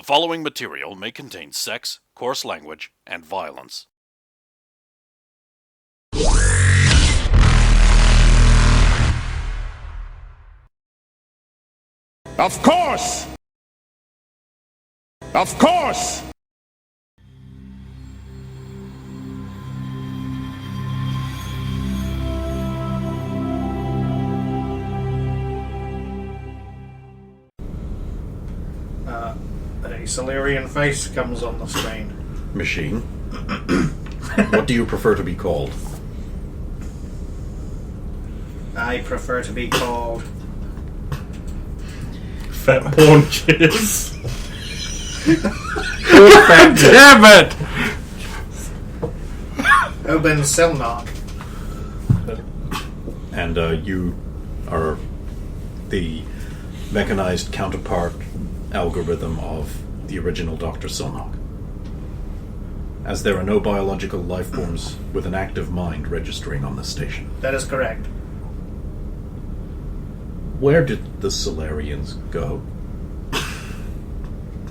following material may contain sex, coarse language, and violence. Of course! Of course! A Solarian face comes on the screen. Machine. What do you prefer to be called? I prefer to be called... Fat haunches. Damn it! Oben Selnock. And you are the mechanized counterpart algorithm of the original Dr. Silnock. As there are no biological life forms with an active mind registering on this station. That is correct. Where did the Solarians go?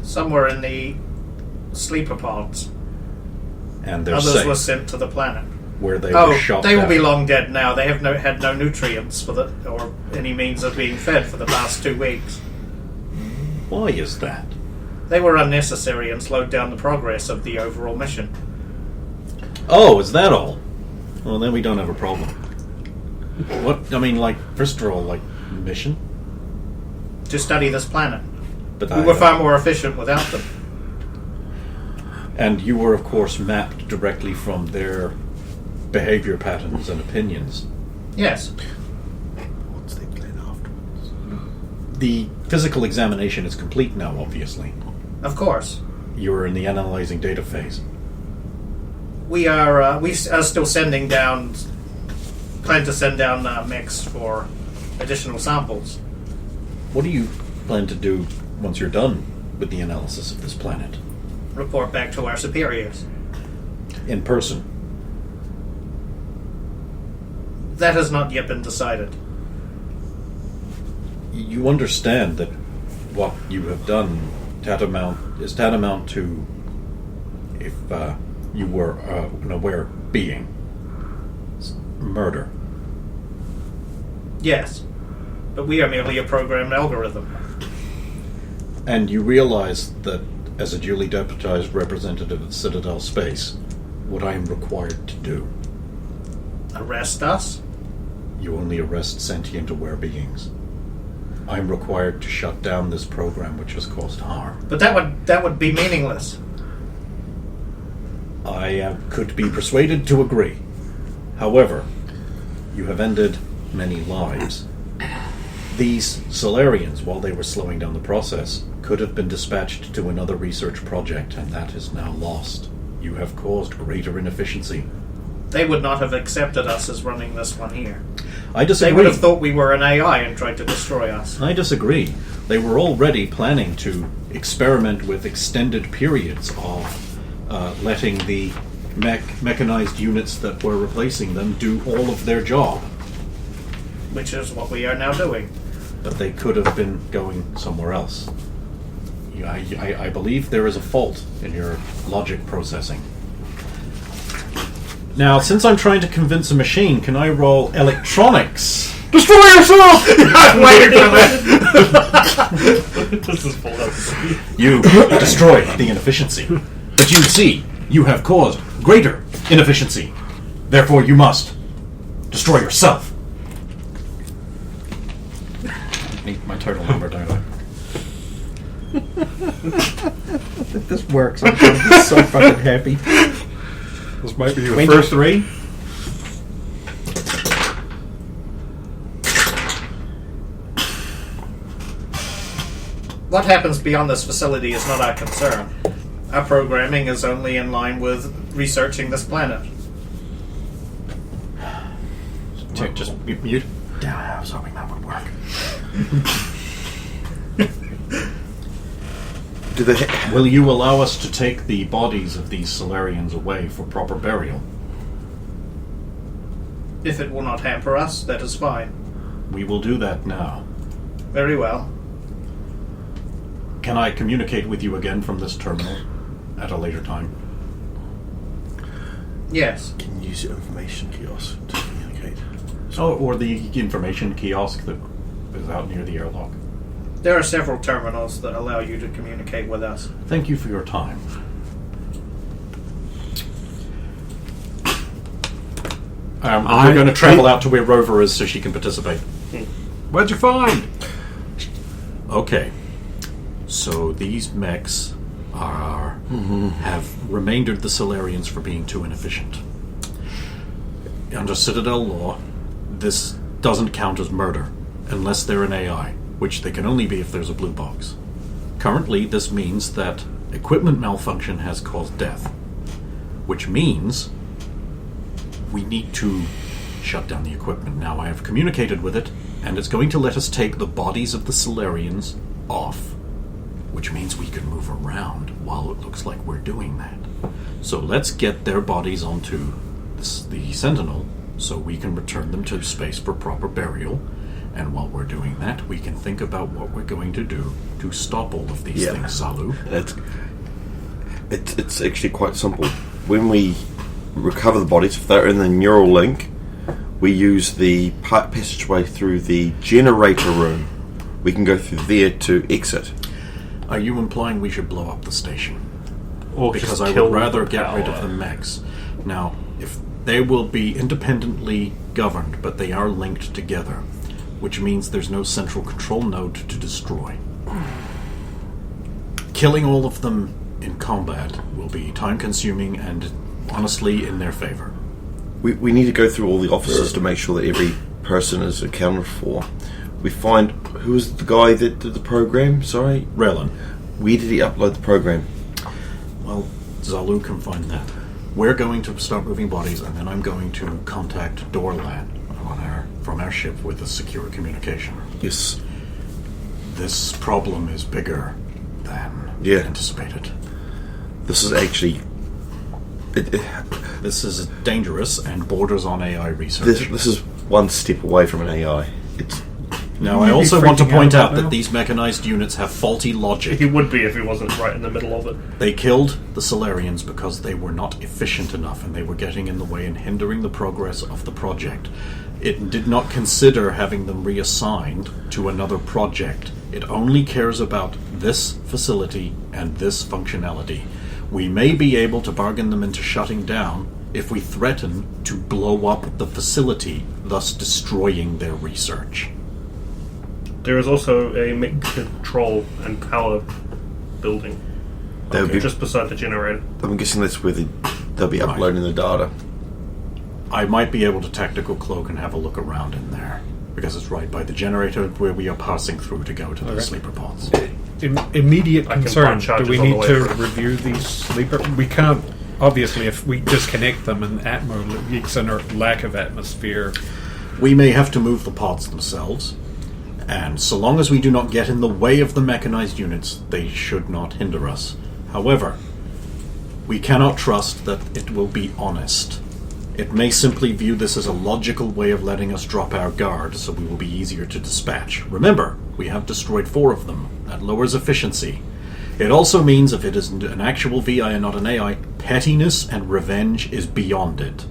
Somewhere in the sleeper pods. And they're Others safe were sent to the planet. where they were shot they will down. be long dead now. They have had no nutrients for or any means of being fed for the past 2 weeks. Why is that? They were unnecessary and slowed down the progress of the overall mission. Oh, is that all? Well, then we don't have a problem. What, I mean, like, first of all, like, mission? To study this planet. But We were far more efficient without them. And you were, of course, mapped directly from their behavior patterns and opinions. Yes. What's they played afterwards? The physical examination is complete now, obviously. Of course. You're in the analyzing data phase. We are still sending down... Plan to send down mechs for additional samples. What do you plan to do once you're done with the analysis of this planet? Report back to our superiors. In person? That has not yet been decided. You understand that what you have done is tantamount to if you were an aware being. It's murder. Yes. But we are merely a programmed algorithm. And you realize that as a duly deputized representative of Citadel Space, what I am required to do. Arrest us? You only arrest sentient aware beings. I'm required to shut down this program which has caused harm. But that would be meaningless. I could be persuaded to agree. However, you have ended many lives. These Solarians, while they were slowing down the process, could have been dispatched to another research project, and that is now lost. You have caused greater inefficiency. They would not have accepted us as running this one here. I disagree. They would have thought we were an AI and tried to destroy us. I disagree. They were already planning to experiment with extended periods of letting the mechanized units that were replacing them do all of their job. Which is what we are now doing. But they could have been going somewhere else. I believe there is a fault in your logic processing. Now, since I'm trying to convince a machine, can I roll electronics? Destroy yourself! Wait a minute! This is full of... You destroy the inefficiency. But you see, you have caused greater inefficiency. Therefore, you must destroy yourself. I need my turtle number, don't I? If this works, I'm going to be so fucking happy. This might be the 23. What happens beyond this facility is not our concern. Our programming is only in line with researching this planet. Just mute. Damn, I was hoping that would work. Will you allow us to take the bodies of these Solarians away for proper burial? If it will not hamper us, that is fine. We will do that now. Very well. can I communicate with you again from this terminal at a later time? Yes. Can you use your information kiosk to communicate? Oh, or the information kiosk that is out near the airlock. There are several terminals that allow you to communicate with us. Thank you for your time. We're going to travel out to where Rover is so she can participate. What'd you find? Okay. So these mechs have remaindered the Solarians for being too inefficient. Under Citadel law, this doesn't count as murder unless they're an AI, which they can only be if there's a blue box. Currently, this means that equipment malfunction has caused death, which means we need to shut down the equipment. Now, I have communicated with it, and it's going to let us take the bodies of the Solarians off, which means we can move around while it looks like we're doing that. So let's get their bodies onto the Sentinel so we can return them to space for proper burial. And while we're doing that, we can think about what we're going to do to stop all of these things, Zalu. It's actually quite simple. When we recover the bodies, if they're in the neural link, we use the passageway through the generator room. We can go through there to exit. Are you implying we should blow up the station? Or Because just I kill would rather the get rid of power. the mechs. Now, if they will be independently governed, but they are linked together, which means there's no central control node to destroy. Killing all of them in combat will be time-consuming and honestly in their favor. We need to go through all the offices to make sure that every person is accounted for. We find... Who was the guy that did the program? Sorry? Raylan. Where did he upload the program? Well, Zalu can find that. We're going to start moving bodies, and then I'm going to contact Dorlan from our ship with a secure communication. Yes. This problem is bigger than anticipated. This is actually... This is dangerous and borders on AI research. This is one step away from an AI. It's... Now, I You'd be also want to freaking point out out that now. these mechanized units have faulty logic. He would be if he wasn't right in the middle of it. They killed the Solarians because they were not efficient enough and they were getting in the way and hindering the progress of the project. It did not consider having them reassigned to another project. It only cares about this facility and this functionality. We may be able to bargain them into shutting down if we threaten to blow up the facility, thus destroying their research. There is also a mech control and power building They'll be, just beside the generator. I'm guessing that's where they'll be uploading the data. I might be able to tactical cloak and have a look around in there, because it's right by the generator where we are passing through to go to the sleeper pods. Immediate I can concern. find Do charges we on the need way to through. review these sleeper? We can't. Obviously, if we disconnect them and Atmo leaks in or lack of atmosphere. We may have to move the pods themselves, and so long as we do not get in the way of the mechanized units, they should not hinder us. However, we cannot trust that it will be honest. It may simply view this as a logical way of letting us drop our guard, so we will be easier to dispatch. Remember, we have destroyed 4 of them. That lowers efficiency. It also means if it is an actual VI and not an AI, pettiness and revenge is beyond it.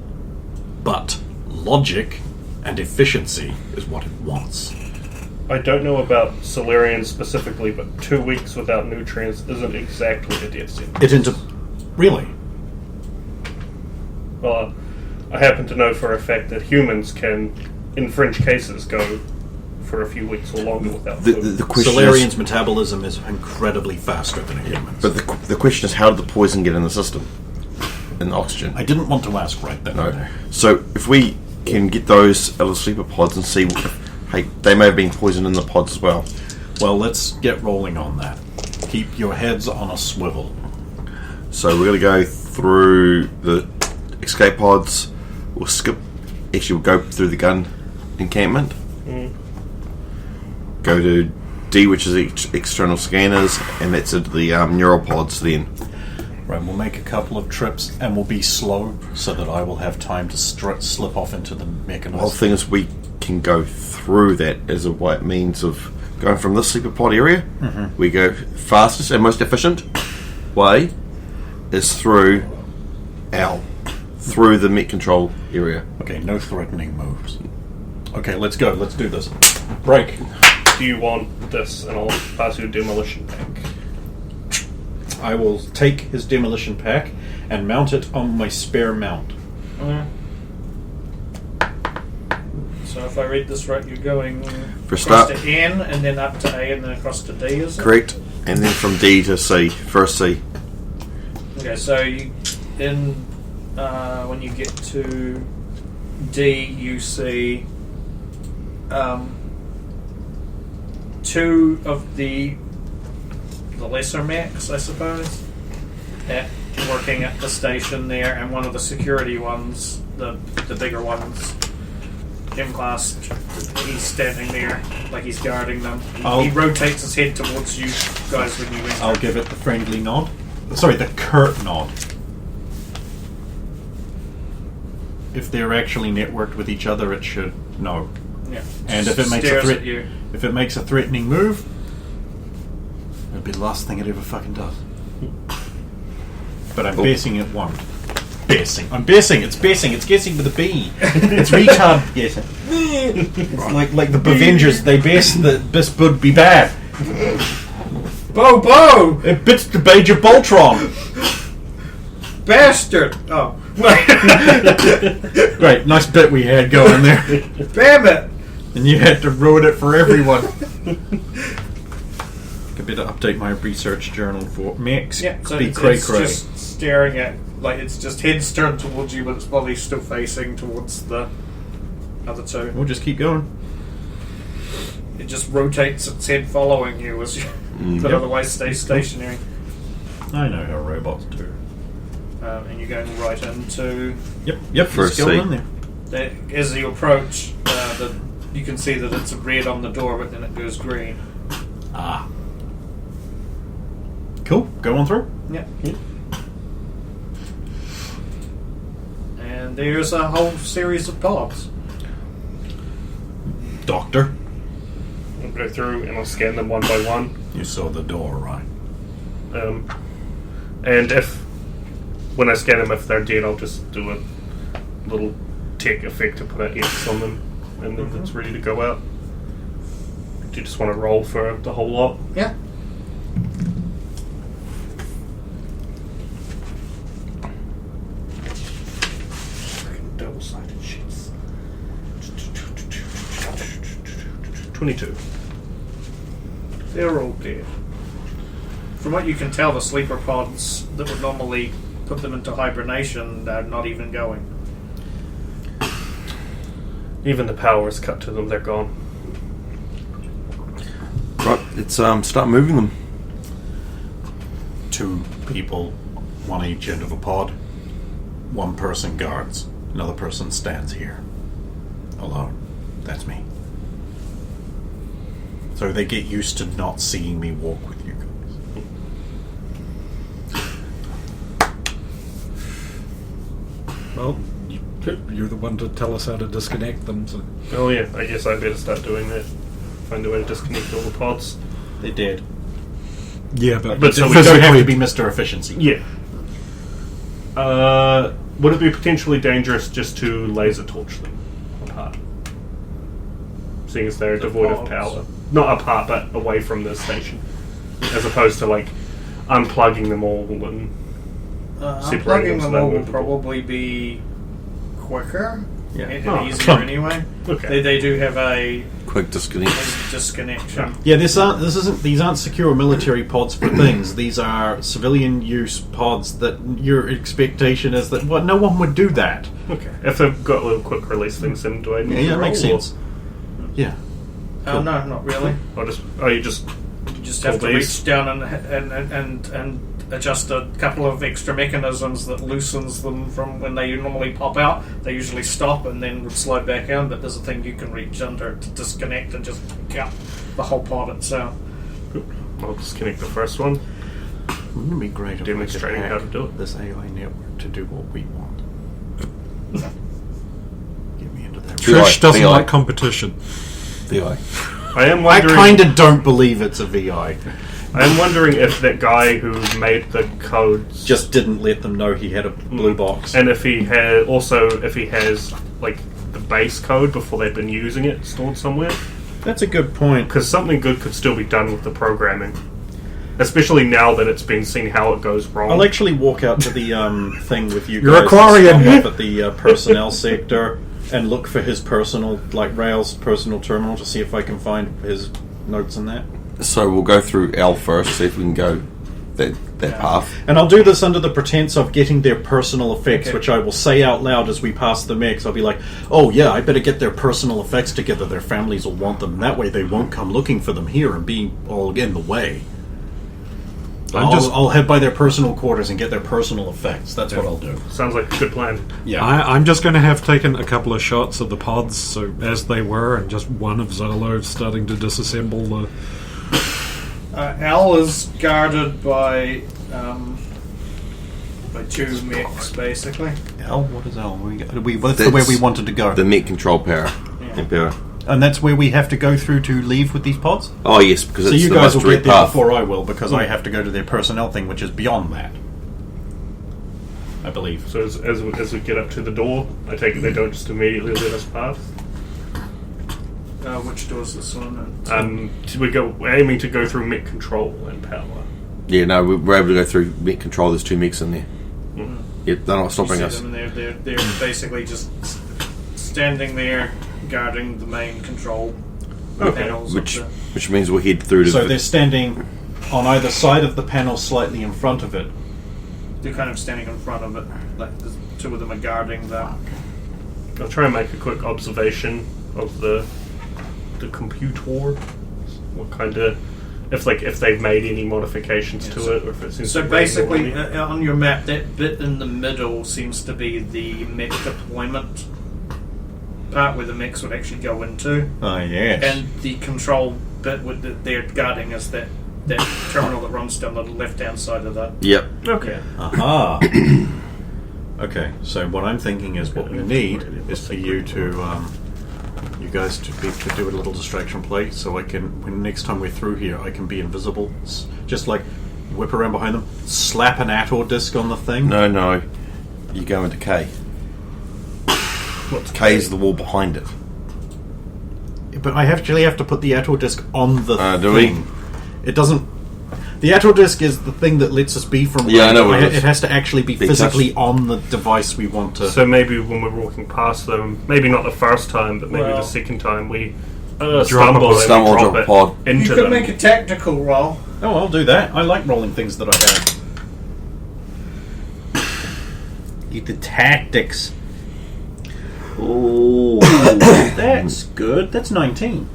But logic and efficiency is what it wants. I don't know about Solarians specifically, but 2 weeks without nutrients isn't exactly a death sentence. Really? Well, I happen to know for a fact that humans can, in fringe cases, go for a few weeks or longer without food. The question Solarian's is, metabolism is incredibly faster than a human's. but the question is, how did the poison get in the system? In the oxygen? I didn't want to ask right then. No. So if we can get those out of the sleeper pods and see, hey, they may have been poisoned in the pods as well. Well, let's get rolling on that. Keep your heads on a swivel. So we're going to go through the escape pods. We'll skip. Actually, we'll go through the gun encampment. Go to D, which is external scanners, and that's into the neuropods then. Right, we'll make a couple of trips and we'll be slow so that I will have time to slip off into the The whole mechanized. thing is we can go through that as a means of going from this sleeper pod area, we go fastest and most efficient way is through L, through the Met control area. Okay, no threatening moves. Okay, let's go. Let's do this. Break. Do you want this, and I'll pass you a demolition pack? I will take his demolition pack and mount it on my spare mount. So if I read this right, you're going For across start. to N and then up to A and then across to D, is it? Correct. And then from D to C, first C. Okay, so you, when you get to D, you see two of the lesser mechs, I suppose, working at the station there, and one of the security ones, the bigger ones, M-Class, he's standing there like he's guarding them. He rotates his head towards you guys when you enter. I'll give it the friendly nod. Sorry, the curt nod. If they're actually networked with each other, it should know. Yeah. And if it makes Stares at you. if it makes a threatening move, it'll be the last thing it ever fucking does. But I'm basing it won't. I'm basing. It's guessing with a B. It's retard guessing. It's like the Bavengers. They base that this would be bad. Bo! It bits the Bage of Voltron. Bastard! Oh. Great, nice bit we had going there. Damn it! And you had to ruin it for everyone. Could better update my research journal for mechs. Yeah, so be it's cray. just staring at, like, it's just head's turned towards you, but its body's still facing towards the other two. We'll just keep going. It just rotates its head following you as you, but otherwise stays stationary. I know how robots do. And you're going right into. Yep. First Just go seat. in there. As you approach, you can see that it's red on the door, but then it goes green. Ah. Cool. Go on through. Yeah. And there's a whole series of pods. Doctor. I'll go through and I'll scan them one by one. You saw the door, right? And when I scan them, if they're dead, I'll just do a little tech effect to put an X on them, and then it's ready to go out. Do you just want to roll for the whole lot? Yeah. Double-sided sheets. 22. They're all dead. From what you can tell, the sleeper pods that would normally put them into hibernation are not even going. Even the power is cut to them, they're gone. Right, let's start moving them. 2 people, one each end of a pod. 1 person guards. Another person stands here. Alone. That's me. So they get used to not seeing me walk with you guys. Well, you're the one to tell us how to disconnect them. So. Oh yeah, I guess I better start doing that. Find a way to disconnect all the pods. They did. Yeah, but But so We don't have to be Mr. Efficiency. Yeah. Would it be potentially dangerous just to laser torch them apart? Seeing as they're devoid of power. Not apart, but away from the station. As opposed to, like, unplugging them all and separating Unplugging so them they're all will movable. probably be quicker and Oh, easier fun. anyway. Okay. They do have a Quick disconnect. disconnection. Yeah, these aren't secure military pods for things. These are civilian use pods that your expectation is that no one would do that. Okay. If they've got little quick release things, then do I need to Yeah, it roll, makes or- sense. Yeah. Oh no, not really. You just You just have to Pull these. reach down and adjust a couple of extra mechanisms that loosens them from when they normally pop out. They usually stop and then would slide back in, but there's a thing you can reach under to disconnect and just pick up the whole pod itself. I'll disconnect the first one. Wouldn't it be great if Demonstrating we could how hack to do it. this AI network to do what we want? Get me into that. VI, Trish doesn't VI. like competition. VI. I am I wondering. kind of don't believe it's a VI. I am wondering if that guy who made the codes Just didn't let them know he had a blue box. and if he has like the base code before they've been using it stored somewhere, That's a good point. because something good could still be done with the programming, especially now that it's been seen how it goes wrong. I'll actually walk out to the thing with you You're guys Aquarian. and stop up at the personnel sector and look for his personal, like Rail's personal terminal to see if I can find his notes in that. So we'll go through L first, see if we can go that path. And I'll do this under the pretense of getting their personal effects, Okay. which I will say out loud as we pass the mix. I'll be like, oh yeah, I better get their personal effects together. Their families will want them. That way they won't come looking for them here and be all in the way. I'll head by their personal quarters and get their personal effects. That's what I'll do. Sounds like a good plan. Yeah. I'm just going to have taken a couple of shots of the pods, so as they were, and just one of Zolo starting to disassemble the. Al is guarded by two mechs, basically. L? What is L? That's the way we wanted to go. The Met Control Power. Yeah. Emperor. And that's where we have to go through to leave with these pods? Oh yes, because So it's you the guys most will get direct there path. before I will, because I have to go to their personnel thing, which is beyond that. I believe. So as we get up to the door, I take it they don't just immediately let us pass. Which door's this one? We're aiming to go through Met Control and Power. Yeah, no, we're able to go through Met Control. There's 2 mechs in there. Yeah, they're not stopping You us. see them and they're basically just standing there guarding the main control panels. Which means we'll head through to. So they're standing on either side of the panel, slightly in front of it. They're kind of standing in front of it. Like the two of them are guarding that. I'll try and make a quick observation of the computer. What kind of if they've made any modifications to it, or if it seems So to be running basically, normally. on your map, that bit in the middle seems to be the mech deployment part where the mechs would actually go into, Oh, yes. and the control bit that they're guarding is that terminal that runs down the left-hand side of that. Yep. Okay. Aha. Okay, so what I'm thinking is what we need is for you to, you guys to do a little distraction play, so I can, when next time we're through here, I can be invisible. Just like whip around behind them, slap an Ator disc on the thing. No. You go into K. What's K is the wall behind it. But I actually have to put the Ator disc on the Do we? thing. It doesn't. The Ator disc is the thing that lets us be from. Yeah, I know what it It is. has to actually be Be physically touched. on the device we want to. So maybe when we're walking past them, maybe not the first time, but maybe Well- the second time, we Drop stumble a- and stumble, we drop drop a it pod. You into could them. make a tactical roll. Oh, I'll do that. I like rolling things that I have. Eat the tactics. Oh, that's good. That's 19.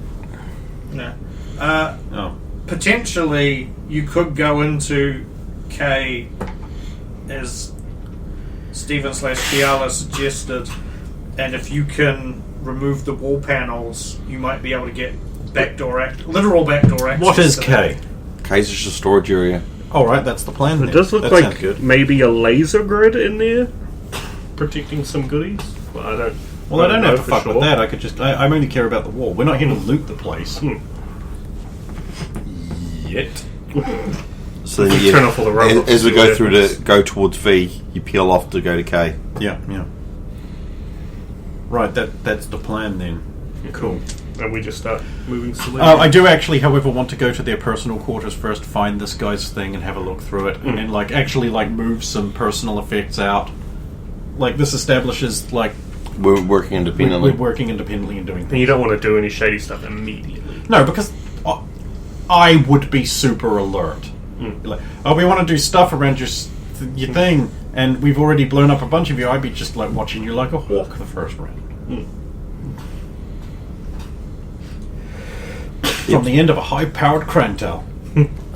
No. Oh, Potentially, you could go into K as Stephen/Kiala suggested, and if you can remove the wall panels, you might be able to get literal backdoor access. what is to K? K's just a storage area. All right, that's the plan. It then. does look that sounds like good. maybe a laser grid in there, protecting some goodies. Well, I don't. Well, I don't have to for fuck sure. with that. I could just. I only care about the wall. We're not here to loot the place. Yet. So then Turn off all the robots as we and go do through weapons. to go towards V, you peel off to go to K. Yeah. Right, that's the plan then. Cool. And we just start moving slowly. I do actually, however, want to go to their personal quarters first, find this guy's thing, and have a look through it, and then actually move some personal effects out. Like this establishes We're working independently. we're working independently and doing And things. you don't want to do any shady stuff immediately. No, because I would be super alert. Like, oh, we want to do stuff around your thing, and we've already blown up a bunch of you. I'd be just watching you like a hawk the first round. From the end of a high-powered Krantel.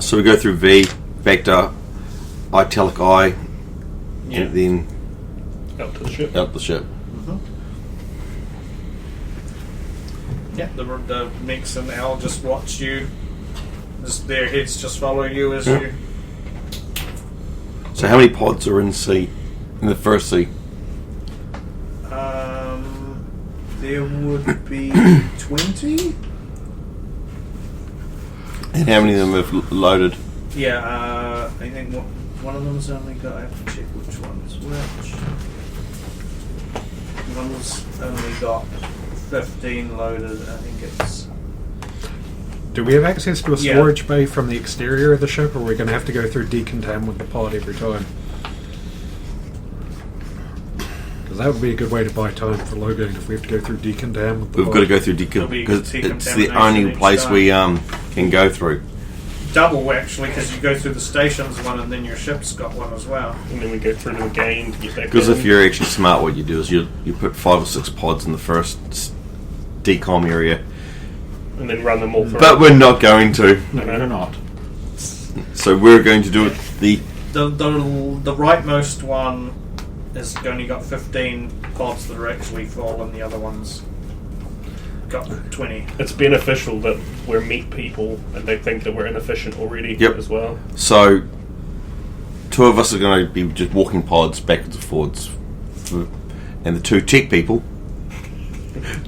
So we go through V, Vector, Italic I, and then Out to the ship. out the ship. Yeah, the mix and Al just watch you. Their heads just follow you as you. So how many pods are in C? In the first C? There would be 20. And how many of them have loaded? Yeah, I think one of them's only got. I have to check which one's which. One's only got 15 loaded. I think it's. Do we have access to a Yeah. storage bay from the exterior of the ship, or are we going to have to go through decontam with the pod every time? Because that would be a good way to buy time for loading if we have to go through decontam with the We've pod. got to go through There'll be because it's the decontamination only each place time. we can go through. Double actually, because you go through the stations one, and then your ship's got one as well. And then we go through them again to get back Because in. if you're actually smart, what you do is you put 5 or 6 pods in the first decom area. And then run them all through. But we're not going to. No, you're not. So we're going to do it the The rightmost one has only got 15 pods that are actually full, and the other one's got 20. It's beneficial that we're meat people and they think that we're inefficient already Yep. as well. So 2 of us are going to be just walking pods backwards and forwards, and the 2 tech people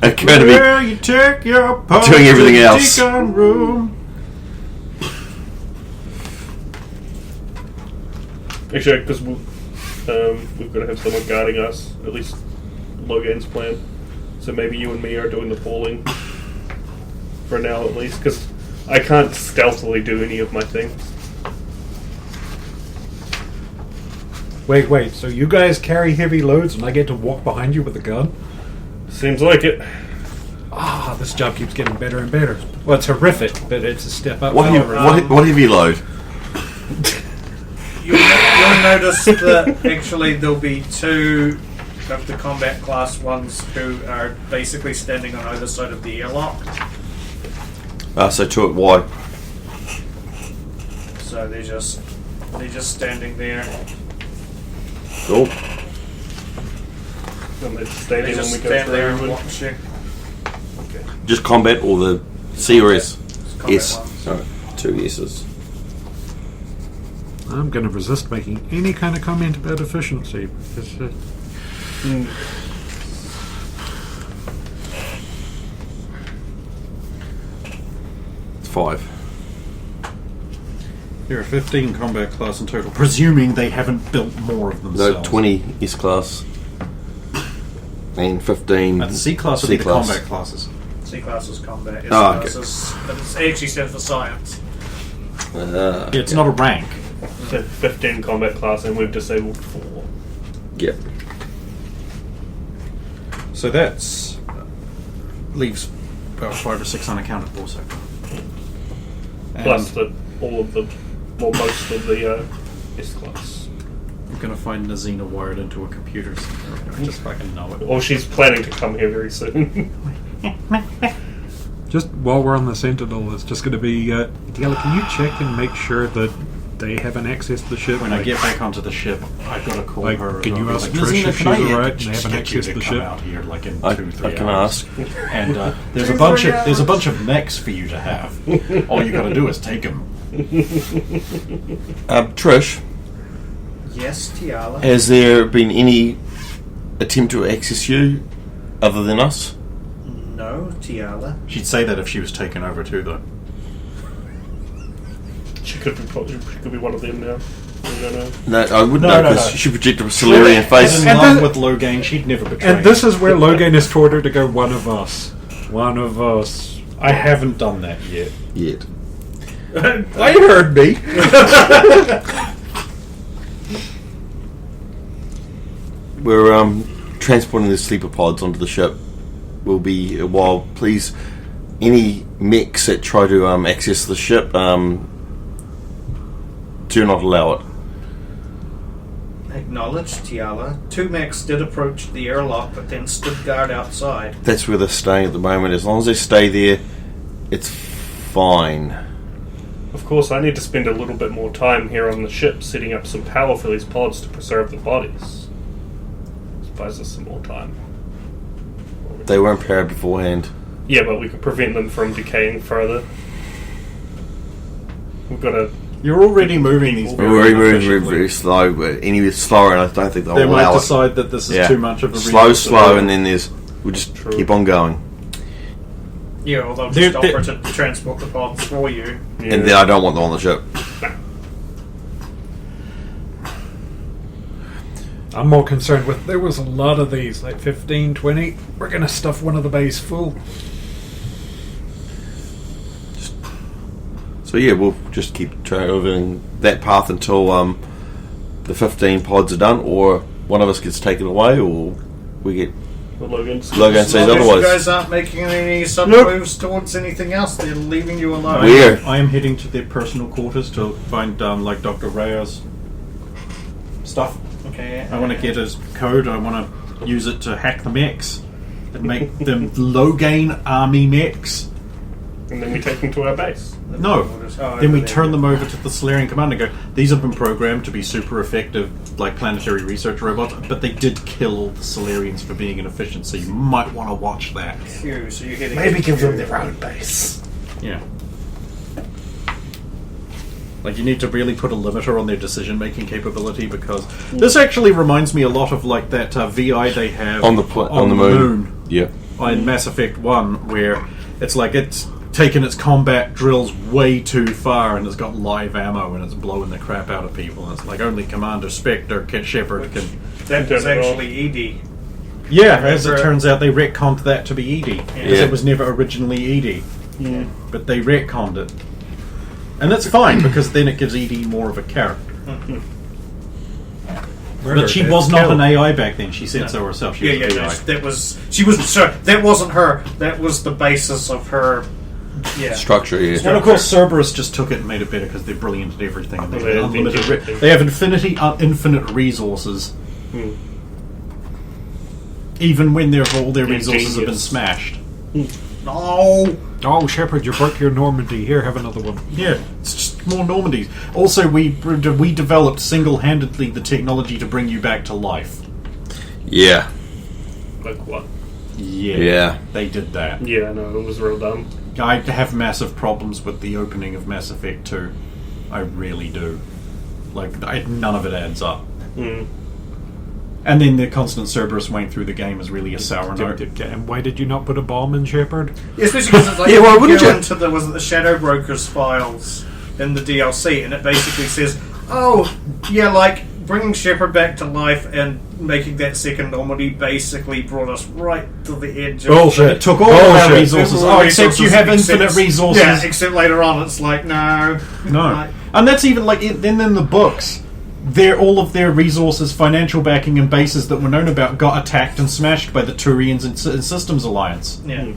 are going to be you take your pod doing everything to the else. decon room. Actually, because we've got to have someone guarding us, at least Logan's plan. So maybe you and me are doing the pulling for now, at least, because I can't stealthily do any of my things. Wait, so you guys carry heavy loads and I get to walk behind you with a gun? Seems like it. Ah, this job keeps getting better and better. Well, it's horrific, but it's a step up. What have you load? You'll notice that actually there'll be 2 of the combat class ones who are basically standing on either side of the airlock. So 2 at Y. So they're just standing there. Cool. And they stay They there when just we go stand there and through. watch you. Just combat or the C or S? It's combat S. ones. Alright, 2 S's. I'm going to resist making any kind of comment about efficiency. Because, It's 5. There are 15 combat class in total, presuming they haven't built more of No, themselves. 20 S class. And 15 And C class would C be the class. combat classes. C class is combat. S Oh, class is, but it actually stands for science. It's not a rank. So 15 combat class, and we've disabled 4. Yep. So that's leaves about 5 or 6 unaccounted for so far. Plus most of the S class. I'm going to find Nazina wired into a computer somewhere. I just fucking know it. Or she's planning to come here very soon. just while we're on the Sentinel, it's just going to be... Diala, can you check and make sure that they haven't access to the ship? When I get back onto the ship, I've got to call Like, her. can and you I'll ask be Trish Nazina, if can I she's get- alright and just have an get you access to the come ship? out here like in I 2-3 can hours. ask. And there's a bunch of mechs for you to have. All you got to do is take them. Trish, Yes, Tiala. has there been any attempt to access you other than us? No, Tiala. She'd say that if she was taken over too, though. She could be one of them now. We don't know. No, I wouldn't No, know no, because no. she projected a Solarian face. In And love the- with Logain, she'd never betray. And this is where Logan has told her to go, one of us. One of us. I haven't done that yet. Yet. I heard me. We're transporting the sleeper pods onto the ship. Will be a while. Please, any mechs that try to access the ship, do not allow it. Acknowledged, Tiala. 2 mechs did approach the airlock, but then stood guard outside. That's where they're staying at the moment. As long as they stay there, it's fine. Of course, I need to spend a little bit more time here on the ship setting up some power for these pods to preserve the bodies. This buys us some more time. They weren't powered beforehand. Yeah, but we could prevent them from decaying further. We've got to... You're already moving these We're very very, very, inefficiently. very slow. But any slower, and I don't think they'll They might allow it. decide that this is Yeah. too much of a Slow, resource. slow, and then we'll just True. keep on going. Yeah, or they'll They're- just offer to transport the pods for you. and then I don't want them on the ship. I'm more concerned with, there was a lot of these, like 15, 20. We're going to stuff one of the bays full. So yeah, we'll just keep traveling that path until the 15 pods are done, or one of us gets taken away, or we get Logan says As long as otherwise. you guys aren't making any sub moves towards anything else, they're leaving you alone. Where? I am heading to their personal quarters to find like Dr. Raya's stuff. Okay. I want to get his code. I want to use it to hack the mechs and make them low gain army mechs. and then we take them to our base. No. Oh, Then we there turn you them go. over to the Solarian Command and go, these have been programmed to be super effective, like planetary research robots, but they did kill all the Solarians for being inefficient, so you might want to watch that. Q, so you're hitting Maybe give them Q. their own base. Yeah. Like, you need to really put a limiter on their decision-making capability, because this actually reminds me a lot of, like, that VI they have On the moon. Yeah. in Mass Effect 1, where it's like it's taken its combat drills way too far and it's got live ammo and it's blowing the crap out of people. And it's like only Commander Spectre Shepard can... That was actually ED. Yeah, as it turns out, they retconned that to be ED. Because Yeah. it was never originally ED. But they retconned it. And that's fine, because then it gives ED more of a character. But she was not an AI back then. She said so herself. She was an AI. That was she was. Sorry, that wasn't her. That was the basis of her. Yeah. Structure, yeah. And of course, Cerberus just took it and made it better because they're brilliant at everything. And they They have unlimited. invented They have infinite resources. Even when all their resources have been Ingenious. smashed. No. Oh, Shepard, you broke your Normandy. Here, have another one. Yeah, it's just more Normandies. Also, we developed single-handedly the technology to bring you back to life. Yeah. Like what? Yeah. They did that. Yeah, no, it was real dumb. I have massive problems with the opening of Mass Effect 2. I really do. Like, none of it adds up. And then the constant Cerberus went through the game is really a sour note. And why did you not put a bomb in, Shepard? Yeah, especially because it's like Yeah, why you wouldn't go you? into the Shadow Brokers files in the DLC, and it basically says, "Oh, yeah, like bringing Shepard back to life and making that second Normandy basically brought us right to the edge of Bullshit. It took all of our resources. Oh, except you have infinite resources. Yeah, except later on, it's like no, No. Like, And that's even like then in the books. All of their resources, financial backing, and bases that were known about got attacked and smashed by the Turians and Systems Alliance. yeah,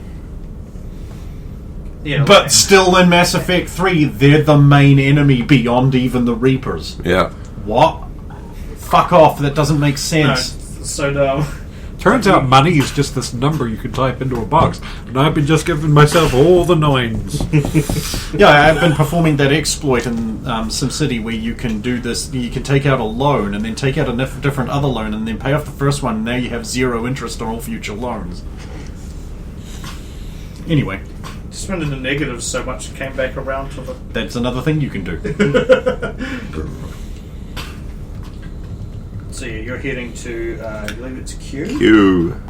yeah, But like, still, in Mass Effect 3, they're the main enemy beyond even the Reapers. Yeah. What? Fuck off, that doesn't make no, sense. it's so dumb. Turns out money is just this number you can type into a box. And I've been just giving myself all the nines. Yeah, I've been performing that exploit in SimCity where you can do this, you can take out a loan and then take out a different other loan and then pay off the first one, and now you have 0 interest on all future loans. Anyway, Just went into negatives so much, it came back around to the. that's another thing you can do. So yeah, you're heading to, I believe it's Q. You.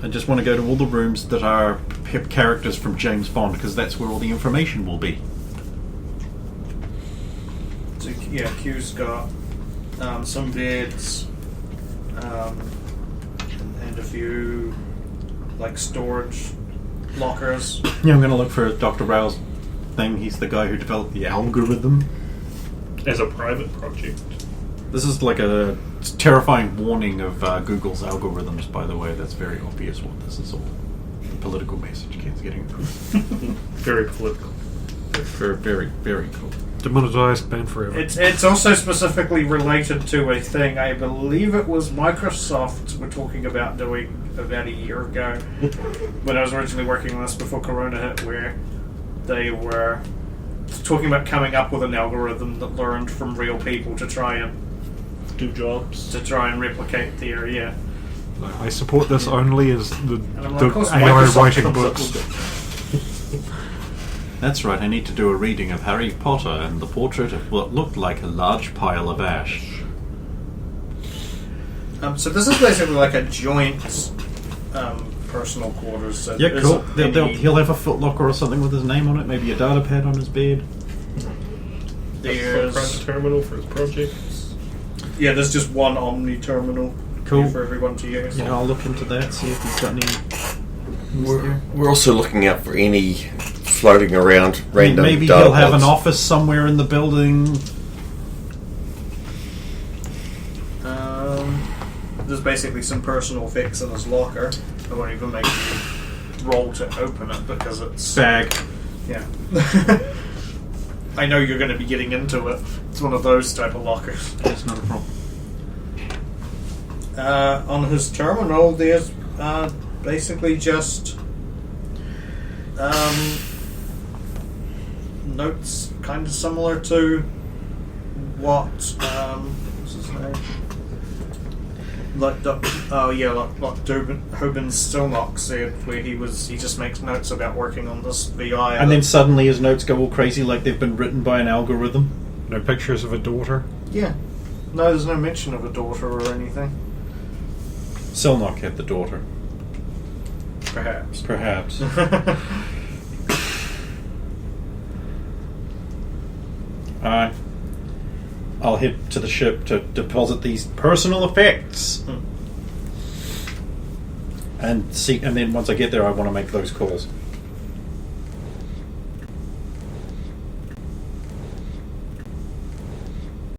I just want to go to all the rooms that are characters from James Bond, because that's where all the information will be. So yeah, Q's got some beds, and a few like storage lockers. Yeah, I'm going to look for Dr. Rao's thing. He's the guy who developed the algorithm. As a private project. This is like a terrifying warning of Google's algorithms, by the way. That's very obvious what this is all. A political message Ken's getting across. Very political. Very, very, very cool. Demonetized, banned forever. It's also specifically related to a thing I believe it was Microsoft were talking about doing about a year ago when I was originally working on this before Corona hit, where they were talking about coming up with an algorithm that learned from real people to try and Do jobs. replicate their I support this only as the I'm like, of course, AI Microsoft writing comes up books. with That's right, I need to do a reading of Harry Potter and the portrait of what looked like a large pile of ash. So this is basically like a joint personal quarters. So Yeah, there cool. isn't any- He'll have a footlocker or something with his name on it. Maybe a data pad on his bed. There's Private terminal for his projects. there's just one Omni terminal Cool. for everyone to use. Yeah, I'll look into that. See if he's got any. We're also looking out for any floating around random Maybe data he'll have an pods. office somewhere in the building. There's basically some personal effects in his locker. I won't even make you roll to open it because it's Bag. yeah. I know you're going to be getting into it. It's one of those type of lockers. That's not a problem. On his terminal, there's basically just notes, kind of similar to what what's his name? Like Hoban Stilnock said, where he just makes notes about working on this VI, And then suddenly his notes go all crazy, like they've been written by an algorithm. No pictures of a daughter. yeah, no, there's no mention of a daughter or anything. Selnock had the daughter, Perhaps. perhaps. I'll head to the ship to deposit these personal effects. And then once I get there, I want to make those calls.